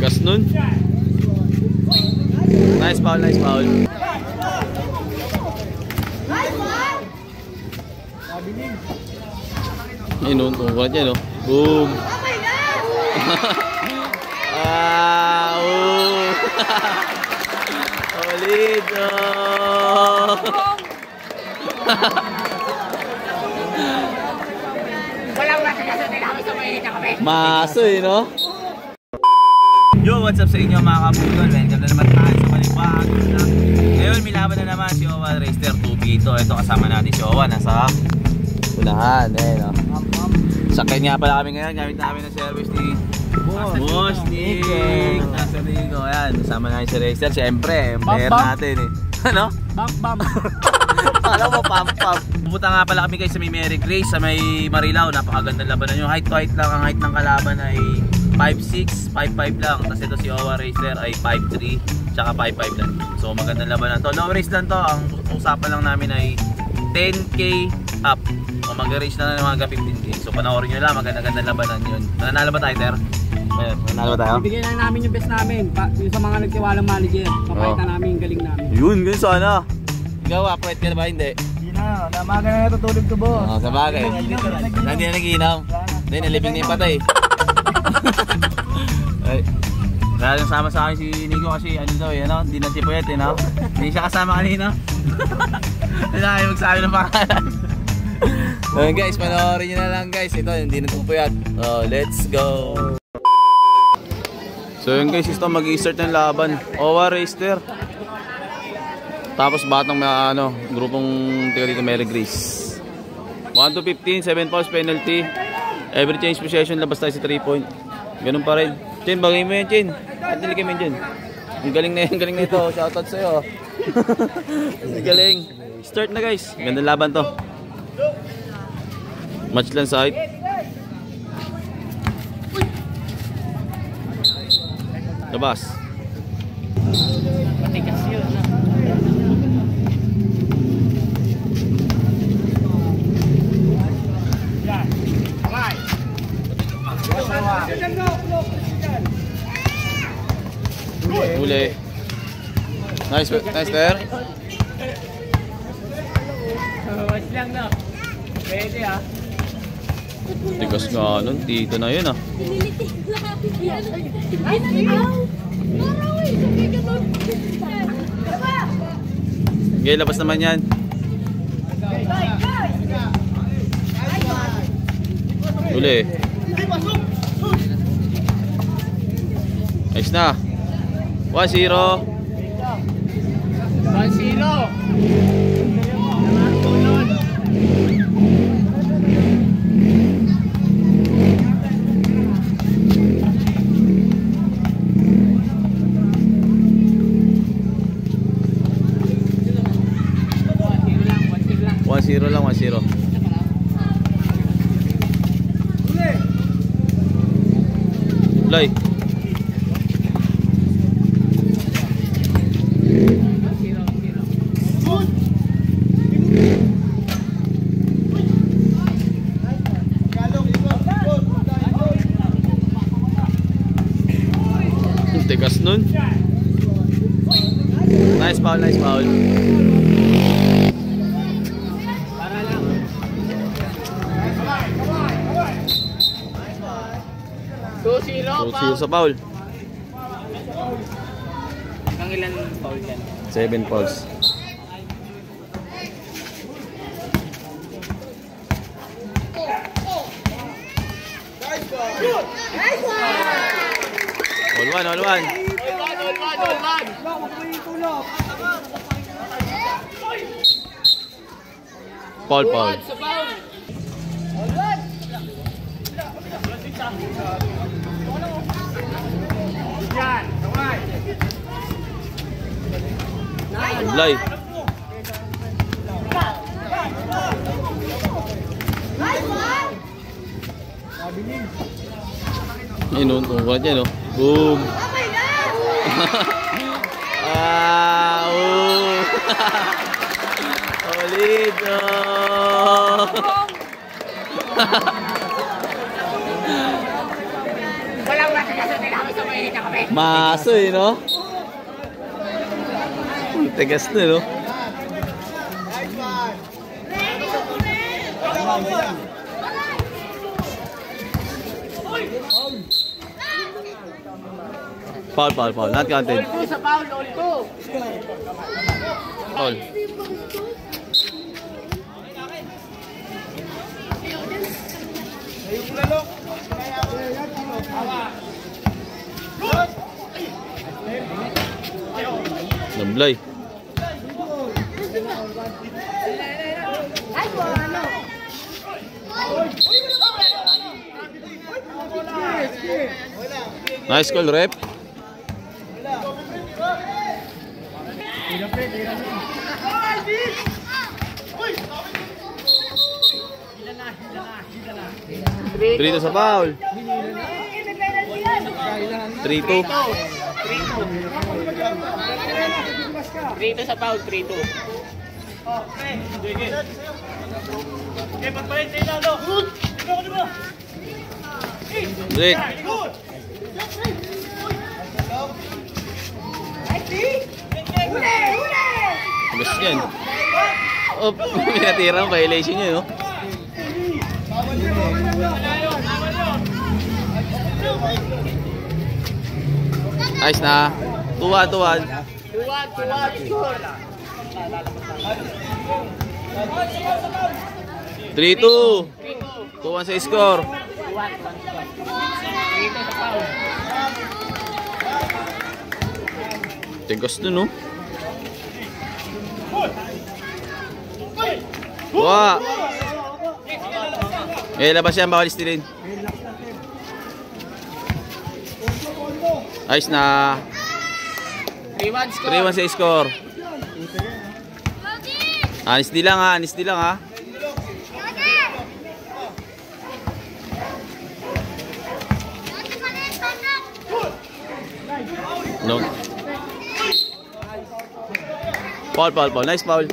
Tigas nun. Nice foul, nice foul. Ayun, tungkol niya, no? Boom! Ulit, maso eh, no? Yo, what's up sa inyo mga kaputol? Welcome na naman tayo sa malibang vlog. Ngayon, may laban na naman si Owa Racer 2B2. Ito kasama natin si Owa, nasa unahan, eh, no? Sakay nga pala kami ngayon, gamit namin ng service ni Boss Nick. Nasa Rico, ayan, kasama natin si Racer. Siyempre, player natin eh. Ano? Bam. Alam mo, pam. Pupunta nga pala kami guys sa may Mary Grace, sa may Marilao. Napakagandang labanan nyo. Height to height lang, ang height ng kalaban ay 5'6", 5'5 lang. Tapos ito si Owa Racer ay 5'3", tsaka 5'5 lang. So magandang labanan to. Low race lang to. Ang usapan lang namin ay 10K up. O mag-race na ng mga 15K. So panoorin nyo lang, magandang labanan yun. Nanalo ba tayo, Ter? Nanalo ba tayo? Bibigyan na namin yung best namin. Yung sa mga nagtiwalang manager. Papakita namin yung galing namin. Yun, ganun sana. Ikaw, akwet ka na ba? Hindi. Hindi na. Namaga na natutulog ko, boss. Oo, sa bagay. Hindi na nag-iinaw. Hindi, nalibing na yung patay. Ay. Kaya yung sama sa akin si Nico kasi ano daw eh, ano? Hindi na si Puyet eh, no? Hindi siya kasama kanina. Hindi na kayo magsabi ng pangalan. So guys, panoorin nyo na lang guys. Ito, hindi nagpupuyat. Oh, let's go. So yun guys, ito mag-i-start ng laban. Owa Racer. Tapos batang may ano, grupong tiga dito Mary Grace. 1 to 15, 7 fouls penalty. Every change possession, labas tayo sa 3 point. Ganun pa rin. Chin, bagay mo yan, Chin. At nili kami dyan. Ang galing na ito. Shoutout sa'yo. Galing. Start na guys. Gandang laban to. Match lang side. Labas. Matigas yun. Uli. Nice there. Watch lang na. Pwede ah. Tigas nga nun. Tito na yun ah. Okay, labas naman yan. Uli. Nice na. 1-0. 1-0. Lang, 1-0. Lay. Tigas nun. Nice foul, nice foul. Para lang. 2-0 sa foul. Hanggang ilan foul yan? 7 fouls. All one. Paul. Lay. Ayun, tungkol niya, no? Boom! Ulit, Walang nasa nila kami Maso eh, no? Tigas na, no? Foul. Not counted. Foul. Nablay. Nice call, rep. Trito sa foul. 3-2. Trito sa foul, 3-2. Break. Gusto yan. Oh, may natirang violation nyo, no? Nice na. 2-1. 3-2. 2-1 sa score. Tigas na, no? Wah. Labas yan, bawal istilin. Ayos na. 3-1 sa score. Anis di lang ha. No. Foul. Nice foul.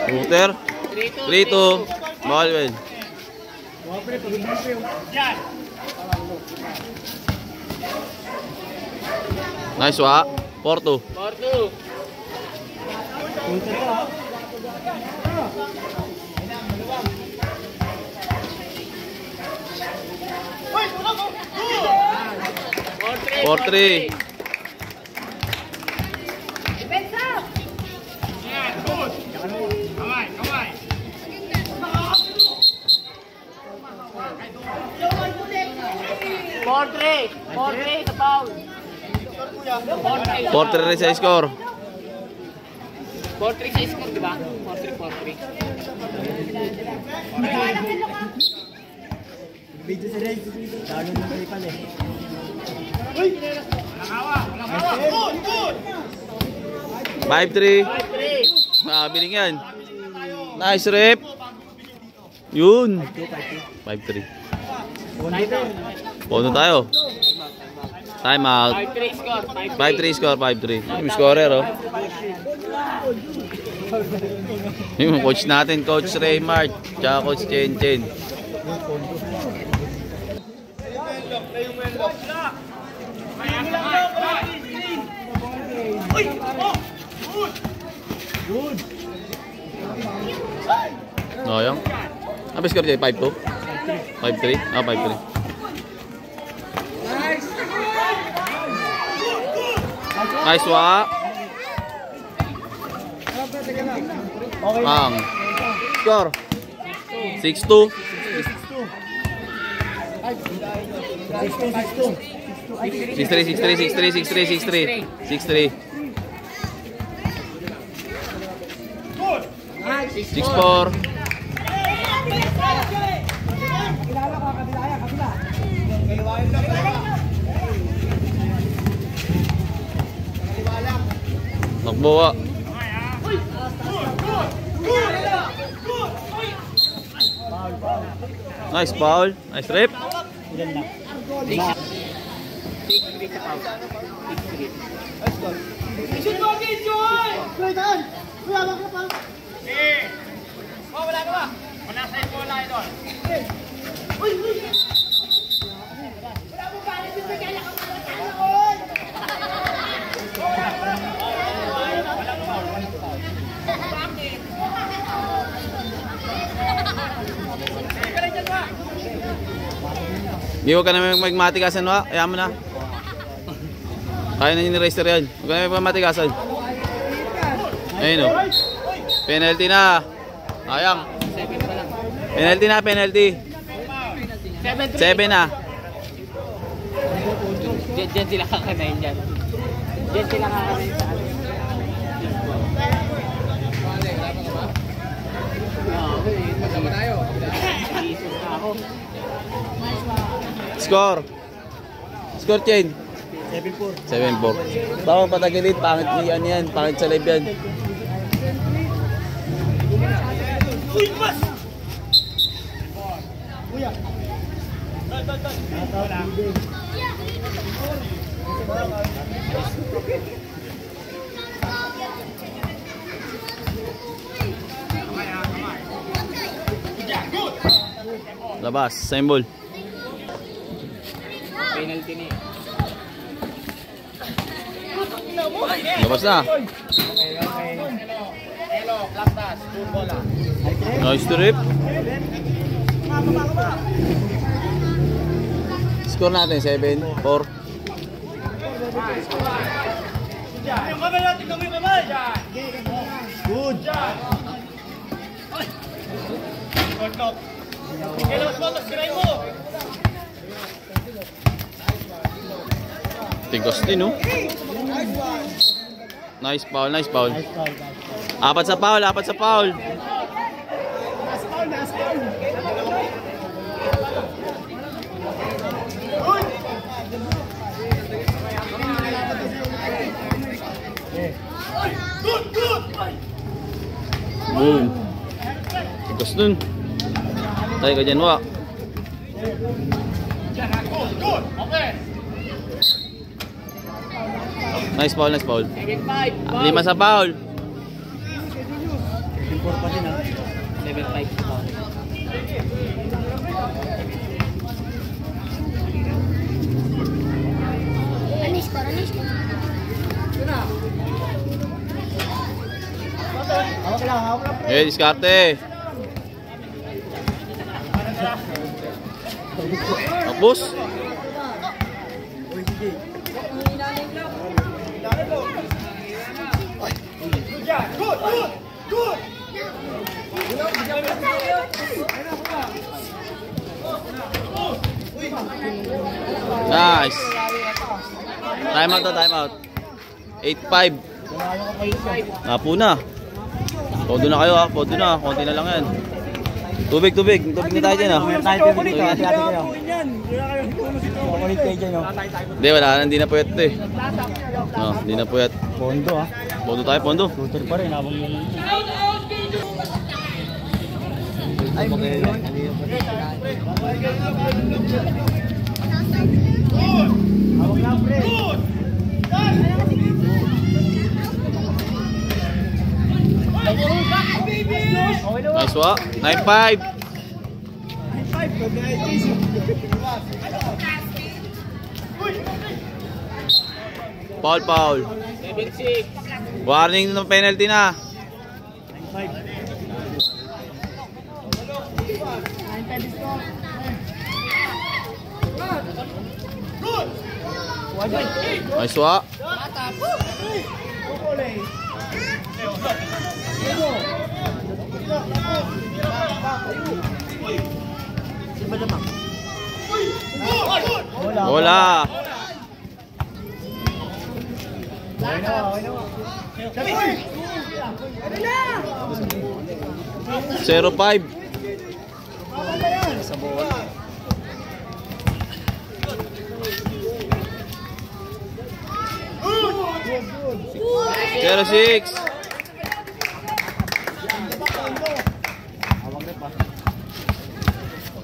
Router. 3-2. Ball well. Nice wa. 4-2. 4-3. 4-3 sa foul. 4-3 rin sa score. 4-3 sa score, di ba? 4-3. Video sa rin. Talo na kayo pala eh. Uy! Good! 5-3. Biling yan. Nice rep. Yun. 5-3. Pono tayo. Time out. 5-3 score. 5-3. Yung scorer, oh. Yung coach natin, Coach Raymart, tsaka Coach Chen. Oh, yung. Apa score dia? 5-2? 5-3? Ah, 5-3. Nice wa. Ang score 6-2. 6-3. 6-4. Nakbawa. Nice foul. Nice rep. 6-3 sa pau. 6-3. Let's go. Shoot mo agad, Joy! Kulitan! Wala ka pa. Oh, wala ka ba? Wala sa'yo po wala ito. Uy! Uy! Wala mo ba? Nagpipigala ka pala sa akin! Hindi huwag ka na magmatikasan wa. Ayaw mo na. Kaya na yung racer yan. Huwag ka na magmatikasan. Ayun o. Penalty na. Ayang. Penalty na, penalty. 7 na. Diyan sila kakanayin dyan. Diyan sila kakanayin sa atin. Masama tayo. Jesus na ako. Score. Score chain. 7-4. 7-4. Bawang patagilit. Pangit niyan yan. Pangit sa live yan. Uy! Pas! Kuya! Labas. Symbol. Penalty ni. Labas na. Hello, Laptas, football ah. Nice trip. Score natin 7-4. Yung kamay natin, kami kamay! Good! Good knock! Kailangan mo, siray mo! Tigos din, no? Nice foul, nice foul. Apat sa foul, apat sa foul. Boom. Tigos dun. Tayo ka dyan, wa. Nice foul, nice foul. 7-5. 5 sa foul. 7-5 sa pau. Anis ko. Hawak lang, pre. Eh, diskarte. Tapos. Good! Nice. Time out na, time out. 8-5. Apo na. Podo na kayo ha, podo na. Konti na lang yan. Tubig na tayo dyan ha. Hindi, wala na, hindi na puyat ito eh. No, hindi na puyat. Pondo ha. Pondo tayo, pondo. Shooter pa rin, habang yun. Ay, hawak lang, pre. Nice wa. 9-5. Foul. 7-6. Warning ng penalty na. Nice wa. Bola. 0-5. Zero 6.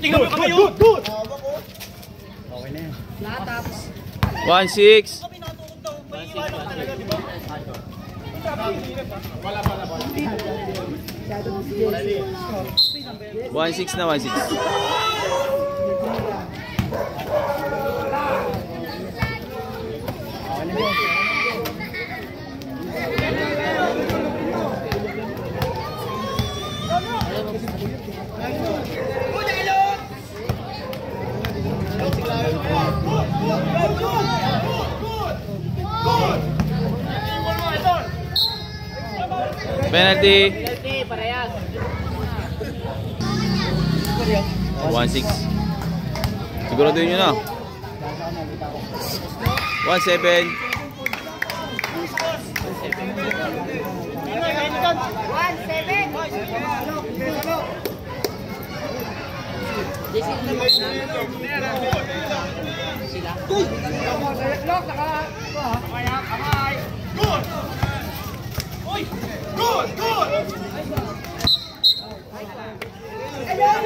Tingnan mo kamay, good! Okay na yan. 1-6. 1-6 na 1-6. Penalty. 1-6. Sigurado yun na. 1-7. 1-7.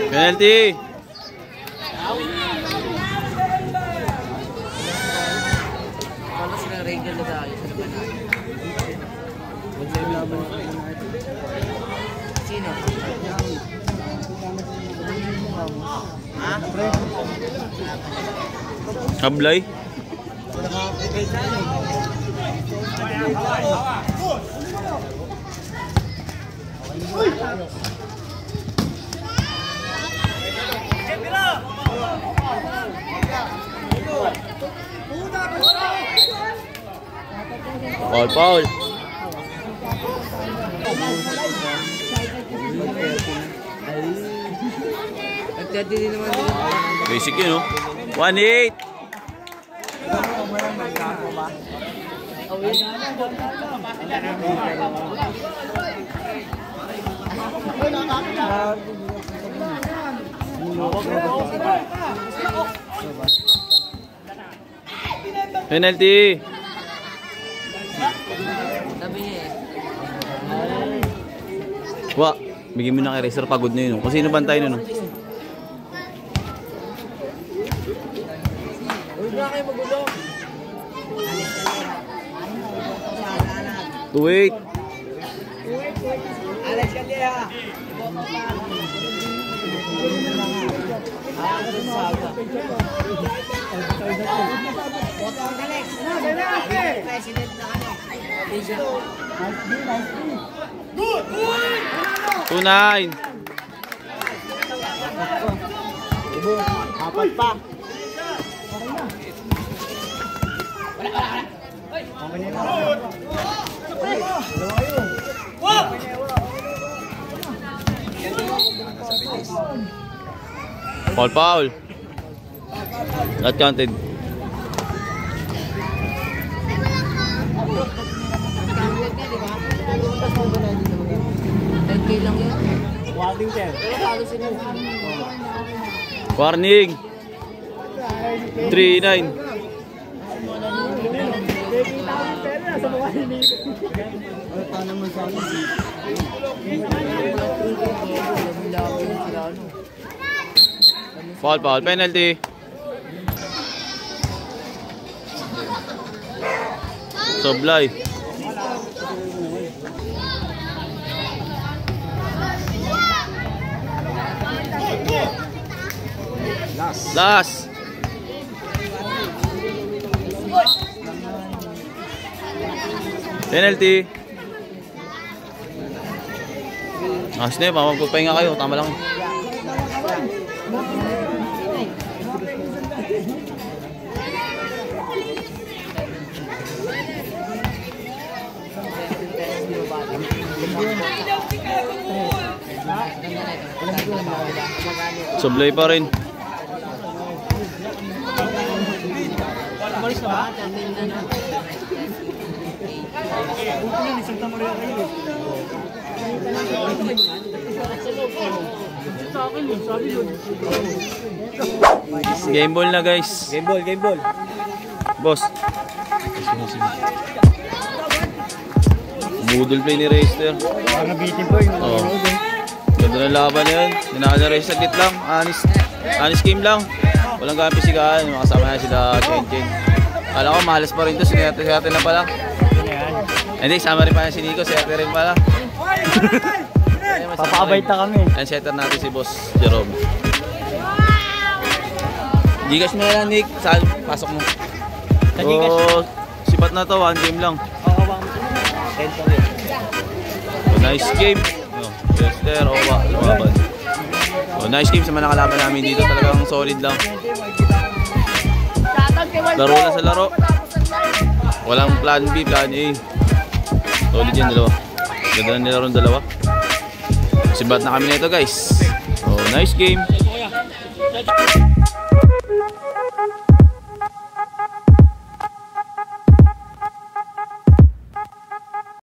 Penalty. Paano silang regular na tayo sa laban natin? Sino? Ha? Hablay. Foul. Nagtati din naman din. Basic yun, no? 1-8. Penalty. Sabi niya eh. Wa, bigyan mo ng eraser, pagod na yun. Kung sino bantay nun, no? Huwag na kayo magulo. 2-8. Alex Calleja. President na ano. 2-9. Apat pa. Foul. Not counted. Lang yun. Warning sir. Warning. 3-9. Foul. Penalty. Soblay. Last. Penalty. Ayos na yun, magpapahinga kayo. Tama lang. Soblay pa rin. Game ball na guys. Game ball. Boss. Budol play ni Racer. Parang nabitin po yung Oh. Ganda ng laban na yun. Dinaan na Racer saglit lang. Honest game lang. Walang gampi sigahan. Makasama na sila Chen. Kala ko mahalas pa rin to, sinerte na pala. Hindi, sama rin pala si Nico, sinerte rin pala. Papakabait na kami. Ang setter natin si Boss Jerome. Gcash mo na lang, Nick. Saan? Pasok mo. Sa Gcash. Oh, sipat na to, 1 game lang. Oo, bang. Oh, nice game. Oh, Chester, Owa, lumaban. Oh, nice game sa mga nakalaban namin dito. Talagang solid lang. Laro lang sa laro. Walang plan B, plan A. Solid yan, dalawa. Ganda na nila ron dalawa. Sibat na kami nito, guys. Oh, nice game.